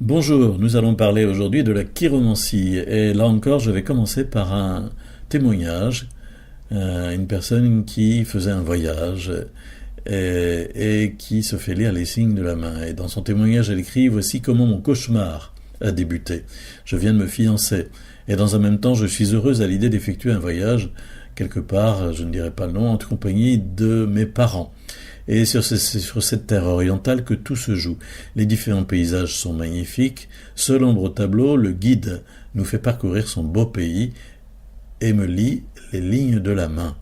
Bonjour, nous allons parler aujourd'hui de la chiromancie et là encore je vais commencer par un témoignage, une personne qui faisait un voyage et qui se fait lire les signes de la main. Et dans son témoignage elle écrit « Voici comment mon cauchemar a débuté. Je viens de me fiancer et dans un même temps je suis heureuse à l'idée d'effectuer un voyage quelque part, je ne dirai pas le nom, en compagnie de mes parents. Et c'est sur cette terre orientale que tout se joue. Les différents paysages sont magnifiques. Seul ombre au tableau, le guide nous fait parcourir son beau pays et me lit les lignes de la main.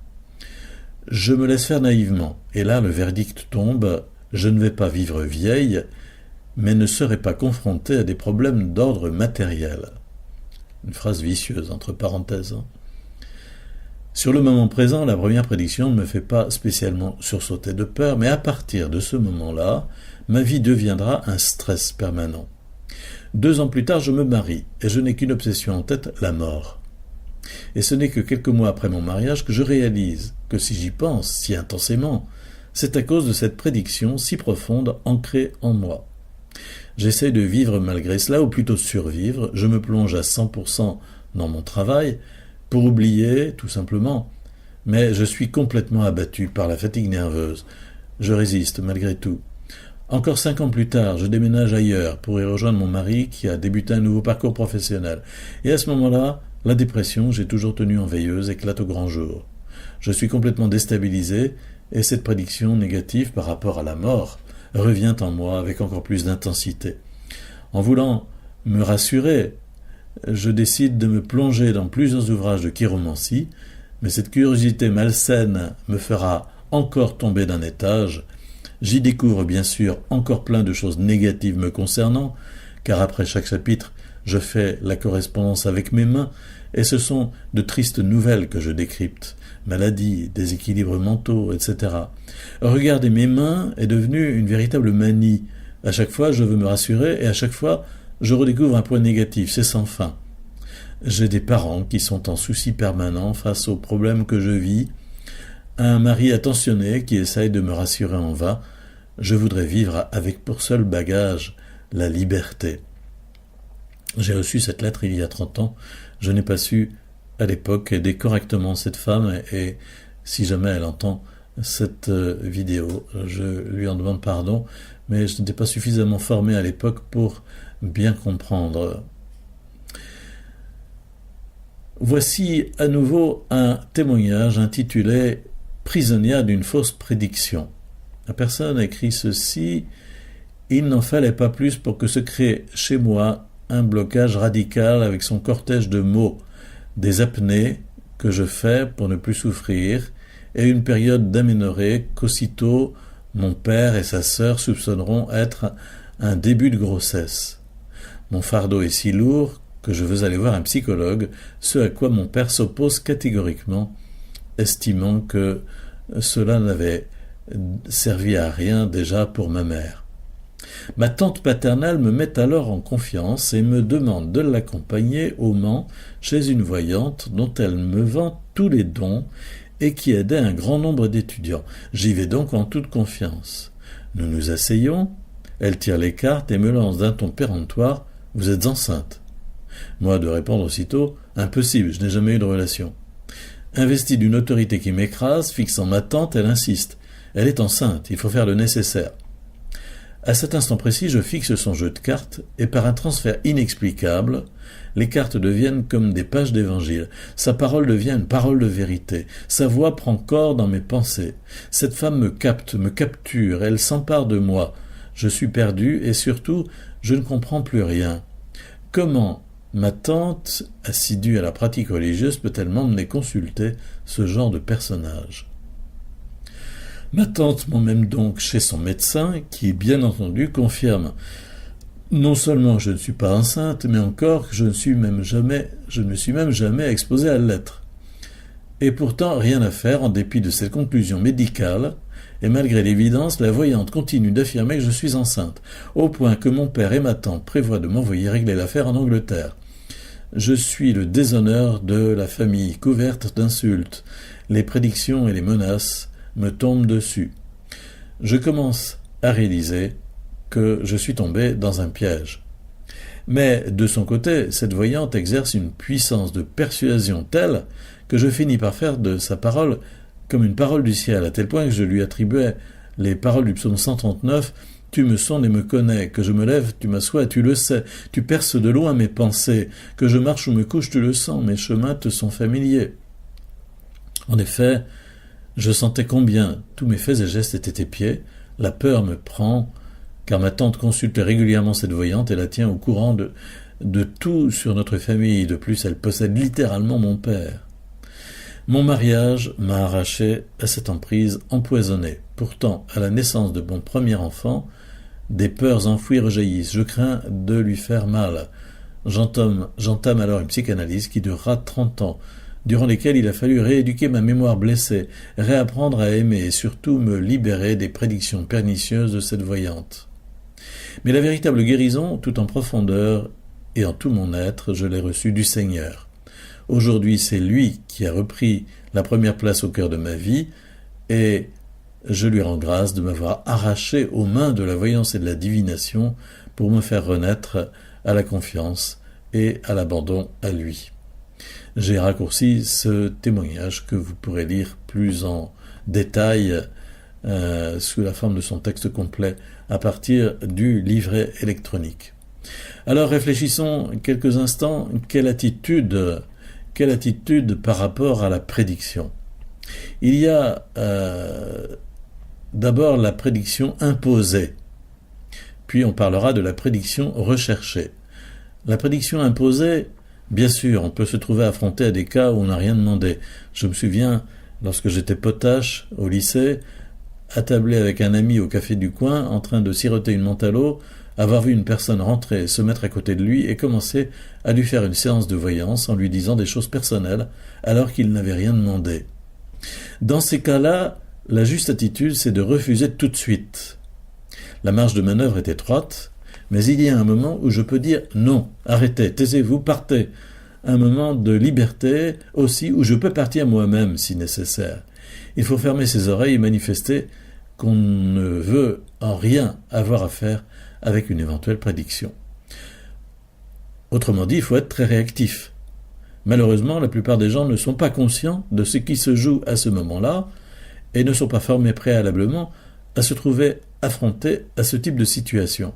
Je me laisse faire naïvement. Et là, le verdict tombe. Je ne vais pas vivre vieille, mais ne serai pas confrontée à des problèmes d'ordre matériel. Une phrase vicieuse, entre parenthèses. Sur le moment présent, la première prédiction ne me fait pas spécialement sursauter de peur, mais à partir de ce moment-là, ma vie deviendra un stress permanent. 2 ans plus tard, je me marie, et je n'ai qu'une obsession en tête, la mort. Et ce n'est que quelques mois après mon mariage que je réalise que si j'y pense si intensément, c'est à cause de cette prédiction si profonde ancrée en moi. J'essaie de vivre malgré cela, ou plutôt survivre, je me plonge à 100% dans mon travail, pour oublier, tout simplement. Mais je suis complètement abattu par la fatigue nerveuse. Je résiste malgré tout. Encore 5 ans plus tard, je déménage ailleurs pour y rejoindre mon mari qui a débuté un nouveau parcours professionnel. Et à ce moment-là, la dépression, j'ai toujours tenu en veilleuse, éclate au grand jour. Je suis complètement déstabilisé et cette prédiction négative par rapport à la mort revient en moi avec encore plus d'intensité. En voulant me rassurer, je décide de me plonger dans plusieurs ouvrages de chiromancie, mais cette curiosité malsaine me fera encore tomber d'un étage. J'y découvre bien sûr encore plein de choses négatives me concernant, car après chaque chapitre, je fais la correspondance avec mes mains, et ce sont de tristes nouvelles que je décrypte, maladies, déséquilibres mentaux, etc. Regarder mes mains est devenu une véritable manie. À chaque fois, je veux me rassurer, et à chaque fois, je redécouvre un point négatif, c'est sans fin. J'ai des parents qui sont en souci permanent face aux problèmes que je vis, un mari attentionné qui essaye de me rassurer en vain. Je voudrais vivre avec pour seul bagage la liberté. J'ai reçu cette lettre il y a 30 ans, je n'ai pas su à l'époque aider correctement cette femme et si jamais elle entend cette vidéo, je lui en demande pardon, mais je n'étais pas suffisamment formé à l'époque pour bien comprendre. Voici à nouveau un témoignage intitulé « Prisonnière d'une fausse prédiction ». La personne écrit ceci « Il n'en fallait pas plus pour que se crée chez moi un blocage radical avec son cortège de mots, des apnées que je fais pour ne plus souffrir, et une période d'aménorrhée qu'aussitôt mon père et sa sœur soupçonneront être un début de grossesse. Mon fardeau est si lourd que je veux aller voir un psychologue, ce à quoi mon père s'oppose catégoriquement, estimant que cela n'avait servi à rien déjà pour ma mère. Ma tante paternelle me met alors en confiance et me demande de l'accompagner au Mans chez une voyante dont elle me vend tous les dons et qui aidait un grand nombre d'étudiants. J'y vais donc en toute confiance. Nous nous asseyons, elle tire les cartes et me lance d'un ton péremptoire « Vous êtes enceinte ?» Moi de répondre aussitôt « Impossible, je n'ai jamais eu de relation. » Investie d'une autorité qui m'écrase, fixant ma tante, elle insiste. Elle est enceinte, il faut faire le nécessaire. À cet instant précis, je fixe son jeu de cartes et par un transfert inexplicable, les cartes deviennent comme des pages d'évangile. Sa parole devient une parole de vérité. Sa voix prend corps dans mes pensées. Cette femme me capte, me capture, elle s'empare de moi. Je suis perdu et surtout, je ne comprends plus rien. Comment ma tante, assidue à la pratique religieuse, peut-elle m'emmener consulter ce genre de personnage ? Ma tante m'emmène donc chez son médecin qui, bien entendu, confirme non seulement que je ne suis pas enceinte, mais encore que je ne me suis même jamais exposée à l'être. Et pourtant, rien à faire en dépit de cette conclusion médicale, et malgré l'évidence, la voyante continue d'affirmer que je suis enceinte, au point que mon père et ma tante prévoient de m'envoyer régler l'affaire en Angleterre. Je suis le déshonneur de la famille, couverte d'insultes. Les prédictions et les menaces me tombent dessus. Je commence à réaliser que je suis tombé dans un piège. Mais de son côté, cette voyante exerce une puissance de persuasion telle que je finis par faire de sa parole comme une parole du ciel, à tel point que je lui attribuais les paroles du psaume 139 « Tu me sondes et me connais, que je me lève, tu m'assois, tu le sais, tu perces de loin mes pensées, que je marche ou me couche, tu le sens, mes chemins te sont familiers. » En effet, je sentais combien tous mes faits et gestes étaient tes pieds, la peur me prend, car ma tante consulte régulièrement cette voyante et la tient au courant de tout sur notre famille. De plus, elle possède littéralement mon père. Mon mariage m'a arraché à cette emprise empoisonnée. Pourtant, à la naissance de mon premier enfant, des peurs enfouies rejaillissent. Je crains de lui faire mal. J'entame alors une psychanalyse qui durera 30 ans, durant lesquels il a fallu rééduquer ma mémoire blessée, réapprendre à aimer et surtout me libérer des prédictions pernicieuses de cette voyante. Mais la véritable guérison, tout en profondeur et en tout mon être, je l'ai reçue du Seigneur. Aujourd'hui, c'est lui qui a repris la première place au cœur de ma vie et je lui rends grâce de m'avoir arraché aux mains de la voyance et de la divination pour me faire renaître à la confiance et à l'abandon à lui. J'ai raccourci ce témoignage que vous pourrez lire plus en détail sous la forme de son texte complet à partir du livret électronique. Alors réfléchissons quelques instants, quelle attitude par rapport à la prédiction. Il y a d'abord la prédiction imposée, puis on parlera de la prédiction recherchée. La prédiction imposée, bien sûr, on peut se trouver affronté à des cas où on n'a rien demandé. Je me souviens, lorsque j'étais potache au lycée, attablé avec un ami au café du coin, en train de siroter une menthe à l'eau, avoir vu une personne rentrer, se mettre à côté de lui et commencer à lui faire une séance de voyance en lui disant des choses personnelles alors qu'il n'avait rien demandé. Dans ces cas-là, la juste attitude, c'est de refuser tout de suite. La marge de manœuvre est étroite, mais il y a un moment où je peux dire non, arrêtez, taisez-vous, partez. Un moment de liberté aussi où je peux partir moi-même si nécessaire. Il faut fermer ses oreilles et manifester qu'on ne veut en rien avoir à faire avec une éventuelle prédiction. Autrement dit, il faut être très réactif. Malheureusement, la plupart des gens ne sont pas conscients de ce qui se joue à ce moment-là et ne sont pas formés préalablement à se trouver affrontés à ce type de situation.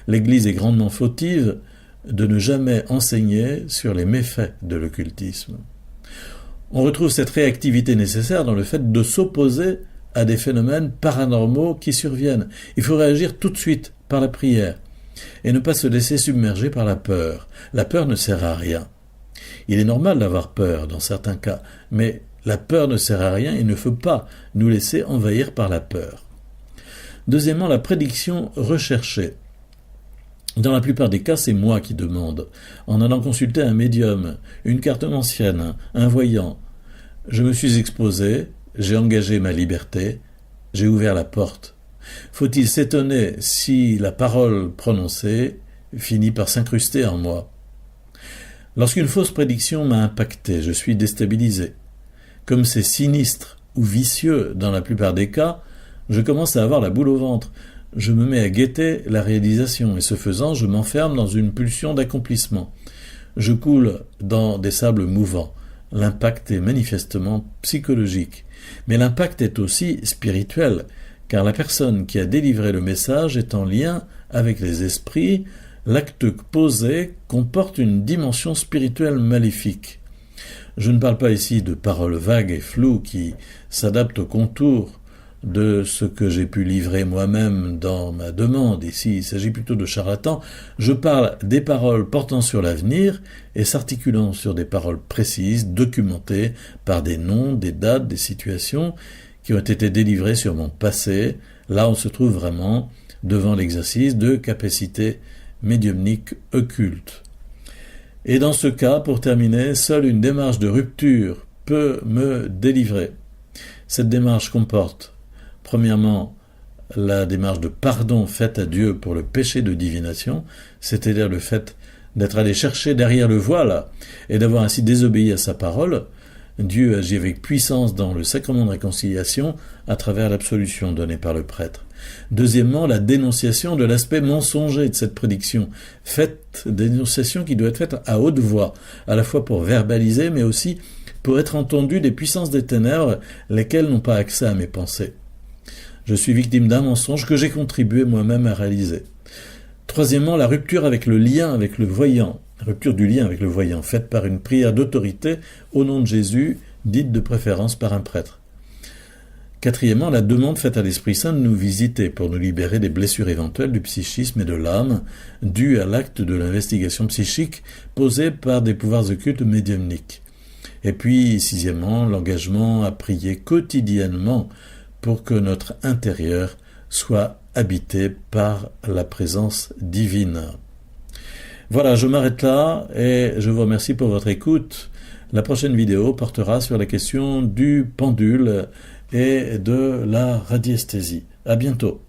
L'Église est grandement fautive de ne jamais enseigner sur les méfaits de l'occultisme. On retrouve cette réactivité nécessaire dans le fait de s'opposer à des phénomènes paranormaux qui surviennent. Il faut réagir tout de suite par la prière et ne pas se laisser submerger par la peur. La peur ne sert à rien. Il est normal d'avoir peur dans certains cas, mais la peur ne sert à rien et il ne faut pas nous laisser envahir par la peur. Deuxièmement, la prédiction recherchée. Dans la plupart des cas, c'est moi qui demande. En allant consulter un médium, une cartomancienne, un voyant, je me suis exposé, j'ai engagé ma liberté, j'ai ouvert la porte. Faut-il s'étonner si la parole prononcée finit par s'incruster en moi? Lorsqu'une fausse prédiction m'a impacté, je suis déstabilisé. Comme c'est sinistre ou vicieux dans la plupart des cas, je commence à avoir la boule au ventre. Je me mets à guetter la réalisation et ce faisant, je m'enferme dans une pulsion d'accomplissement. Je coule dans des sables mouvants. L'impact est manifestement psychologique. Mais l'impact est aussi spirituel, car la personne qui a délivré le message est en lien avec les esprits. L'acte posé comporte une dimension spirituelle maléfique. Je ne parle pas ici de paroles vagues et floues qui s'adaptent au contour de ce que j'ai pu livrer moi-même dans ma demande. Ici, il s'agit plutôt de charlatans. Je parle des paroles portant sur l'avenir et s'articulant sur des paroles précises, documentées par des noms, des dates, des situations qui ont été délivrées sur mon passé. Là, on se trouve vraiment devant l'exercice de capacités médiumniques occultes. Et dans ce cas, pour terminer, seule une démarche de rupture peut me délivrer. Cette démarche comporte premièrement, la démarche de pardon faite à Dieu pour le péché de divination, c'est-à-dire le fait d'être allé chercher derrière le voile et d'avoir ainsi désobéi à sa parole. Dieu agit avec puissance dans le sacrement de réconciliation à travers l'absolution donnée par le prêtre. Deuxièmement, la dénonciation de l'aspect mensonger de cette prédiction. Dénonciation qui doit être faite à haute voix, à la fois pour verbaliser, mais aussi pour être entendue des puissances des ténèbres, lesquelles n'ont pas accès à mes pensées. Je suis victime d'un mensonge que j'ai contribué moi-même à réaliser. Troisièmement, la rupture avec le lien avec le voyant. Rupture du lien avec le voyant, faite par une prière d'autorité au nom de Jésus, dite de préférence par un prêtre. Quatrièmement, la demande faite à l'Esprit Saint de nous visiter pour nous libérer des blessures éventuelles du psychisme et de l'âme dues à l'acte de l'investigation psychique posée par des pouvoirs occultes médiumniques. Et puis, sixièmement, l'engagement à prier quotidiennement pour que notre intérieur soit habité par la présence divine. Voilà, je m'arrête là et je vous remercie pour votre écoute. La prochaine vidéo portera sur la question du pendule et de la radiesthésie. À bientôt.